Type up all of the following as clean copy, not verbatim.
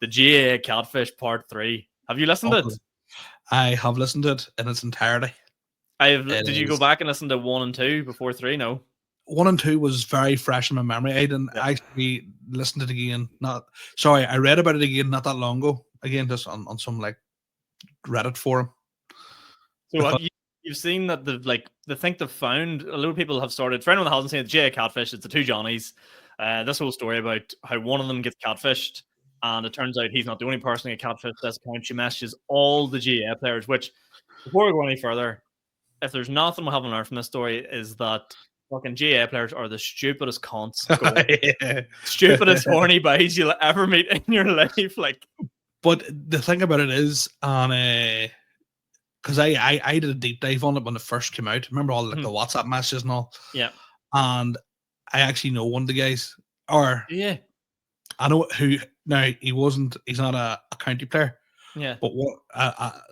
the GAA Catfish Part 3. Have you listened to it? I have listened to it in its entirety. Did you go back and listen to 1 and 2 before 3? No. 1 and 2 was very fresh in my memory. I didn't actually listen to it again. I read about it again not that long ago. Again, just on some like Reddit forum. So have you've seen that they think they've found, a lot of people have started, for anyone that hasn't seen it, GAA Catfish, it's the two Johnnies. This whole story about how one of them gets catfished, and it turns out he's not the only person who got catfished. This account, she messages all the GAA players, which, before we go any further, if there's nothing we haven't learned from this story, is that fucking GAA players are the stupidest cunts, stupidest horny boys you'll ever meet in your life. Like, but the thing about it is, because I did a deep dive on it when it first came out. Remember all the WhatsApp messages and all? Yeah. And I actually know one of the guys. Or yeah, I know who. Now he's not a county player. Yeah. But what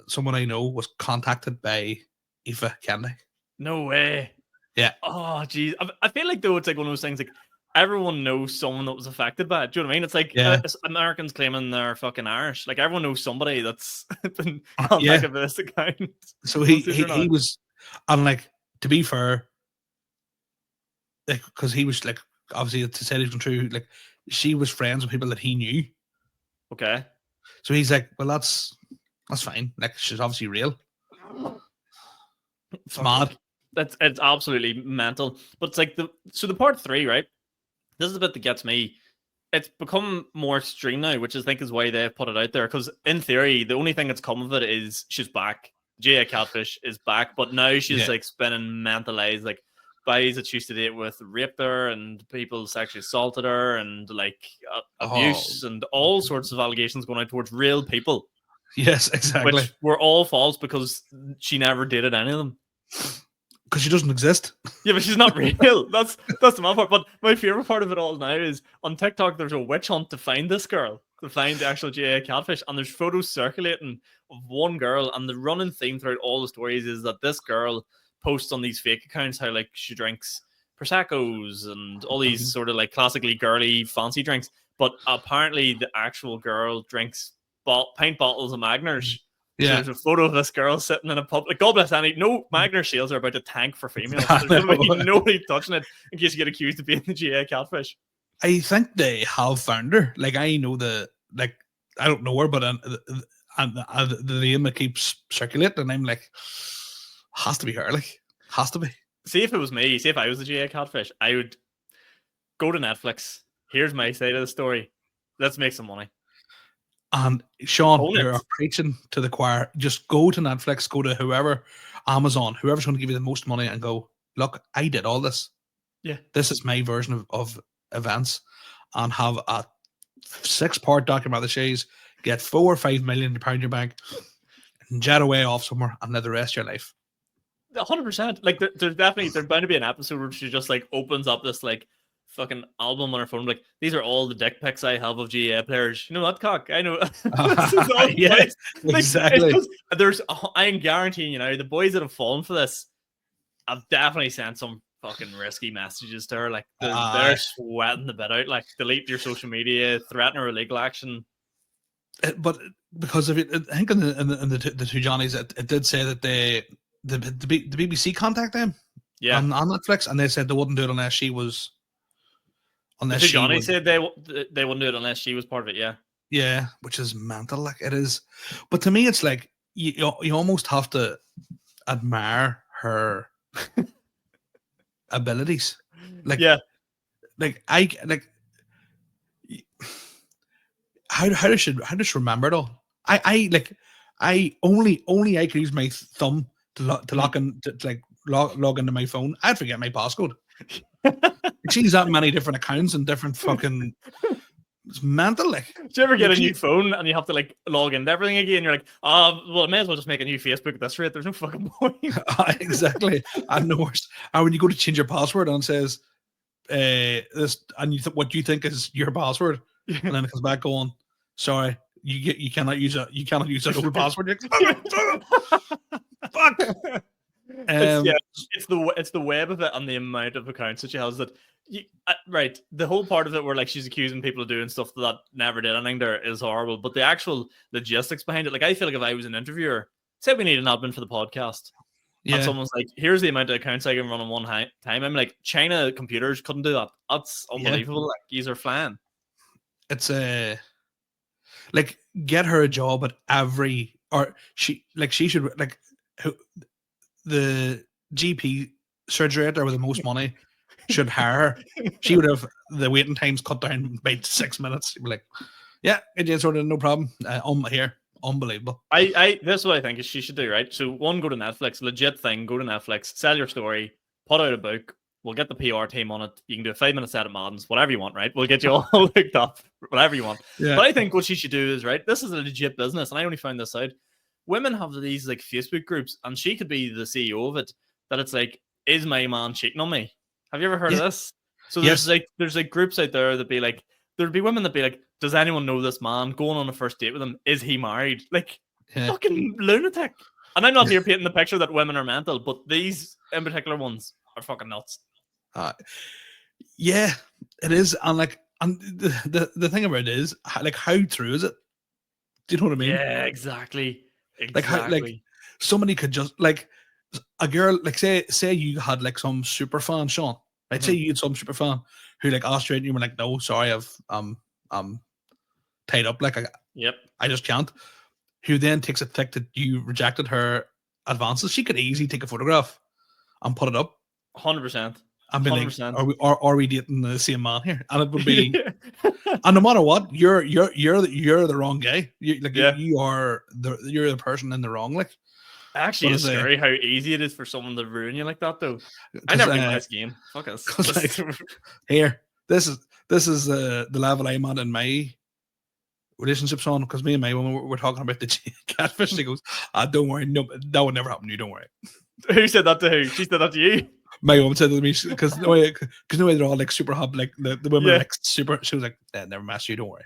someone I know was contacted by Aoife Kennedy. No way. Yeah. Oh, geez. I feel like, though, it's like one of those things, like, everyone knows someone that was affected by it. Do you know what I mean? It's like Americans claiming they're fucking Irish. Like, everyone knows somebody that's been contacted by this account. So he was, and like, to be fair, like, because he was like, obviously to say it's true, like, she was friends with people that he knew. Okay. So he's like, well, that's fine. Like, she's obviously real. It's mad. It's absolutely mental. But it's like the part 3, right? This is the bit that gets me. It's become more extreme now, which I think is why they've put it out there. Because in theory, the only thing that's come of it is she's back. GAA Catfish is back, but now she's like spinning mental lies, like guys that she used to date with raped her and people sexually assaulted her and like abuse and all sorts of allegations going out towards real people. Yes, exactly. Which were all false because she never dated any of them. Because she doesn't exist. Yeah, but she's not real. That's the main part. But my favorite part of it all now is on TikTok, there's a witch hunt to find this girl, to find the actual GAA Catfish. And there's photos circulating of one girl. And the running theme throughout all the stories is that this girl posts on these fake accounts how like she drinks Prosecco's and all these sort of like classically girly fancy drinks. But apparently the actual girl drinks pint bottles of Magners. Yeah. So there's a photo of this girl sitting in a pub. Like, God bless Annie. No Magner sales are about to tank for females. There's nobody touching it in case you get accused of being the GAA Catfish. I think they have found her. Like, I know I don't know her, but the name that keeps circulating, and I'm like, has to be her. Like, has to be. See, if it was me, if I was the GAA Catfish, I would go to Netflix. Here's my side of the story. Let's make some money. And Sean, you're preaching to the choir. Just go to Netflix, go to whoever, Amazon, whoever's going to give you the most money, and go, look, I did all this. Yeah. This is my version of events, and have a 6-part documentary series, get £4 or £5 million in your bank, and jet away off somewhere and live the rest of your life. 100%. Like, there's bound to be an episode where she just like opens up this like fucking album on her phone, like, these are all the dick pics I have of GAA players. You know that cock? I know. Yes, like, exactly. I am guaranteeing you now, the boys that have fallen for this have definitely sent some fucking risky messages to her. Like, they're sweating the bit out. Like, delete your social media, threaten her with legal action. But because of it, I think in the two Johnnies, it did say that the BBC contacted them, on Netflix, and they said they wouldn't do it unless she was. Unless Johnny said they wouldn't do it unless she was part of it. Yeah, which is mental. Like, it is, but to me, it's like you almost have to admire her abilities. Like, how does she remember it all? I only I could use my thumb to log into my phone. I'd forget my passcode. She's that many different accounts and different fucking. It's mental. Like, do you ever get a new phone and you have to like log into everything again? You're like, well, I may as well just make a new Facebook at this rate. There's no fucking point. Exactly. And the worst. And when you go to change your password and it says this, and what you think is your password, and then it comes back going, sorry, you cannot use that old password. Fuck. Um, it's the web of it and the amount of accounts that she has that right, the whole part of it where like she's accusing people of doing stuff that never did anything there is horrible, but the actual logistics behind it, like I feel like if I was an interviewer, say we need an admin for the podcast, and yeah, someone's like, here's the amount of accounts I can run in one time, I'm like, China computers couldn't do that. That's unbelievable. Like, these are flying. it's like get her a job at every, or she should like the GP surgery out there with the most money should hire her. She would have the waiting times cut down by 6 minutes. She'd be like, yeah, it just sort of no problem. Here, unbelievable. This is what I think is she should do, right? So one, go to Netflix, legit thing, go to Netflix, sell your story, put out a book. We'll get the PR team on it. You can do a 5-minute set of Maddens, whatever you want, right? We'll get you all hooked up, whatever you want. Yeah. But I think what she should do is, right, this is a legit business, and I only found this out. Women have these like Facebook groups, and she could be the CEO of it. That it's like, is my man cheating on me? Have you ever heard of this? So there's like groups out there that be like, there'd be women that be like, does anyone know this man going on a first date with him? Is he married? Like, fucking lunatic. And I'm not here painting the picture that women are mental, but these in particular ones are fucking nuts. Yeah, it is. And like, and the thing about it is, like, how true is it? Do you know what I mean? Yeah, exactly. Like, how, like, somebody could just, like, a girl, like, say you had like some super fan, Sean, right? Say you had some super fan who like asked you and you were like, no, sorry, I'm tied up, like, I just can't. Who then takes a thick that you rejected her advances? She could easily take a photograph and put it up. 100%. And be like, are we dating the same man here? And it would be, and no matter what, you're the wrong guy. You're the person in the wrong. Like, actually, it's scary how easy it is for someone to ruin you like that, though. I never knew this game. Fuck us. Like, here, this is the level I'm at in my relationships on, because me and my woman were talking about the catfish. She goes, don't worry, no, that would never happen to you. Don't worry. Who said that to who? She said that to you. My mom said that to me because no way they're all like super hot, like the women are like super. She was like, never mess you, don't worry.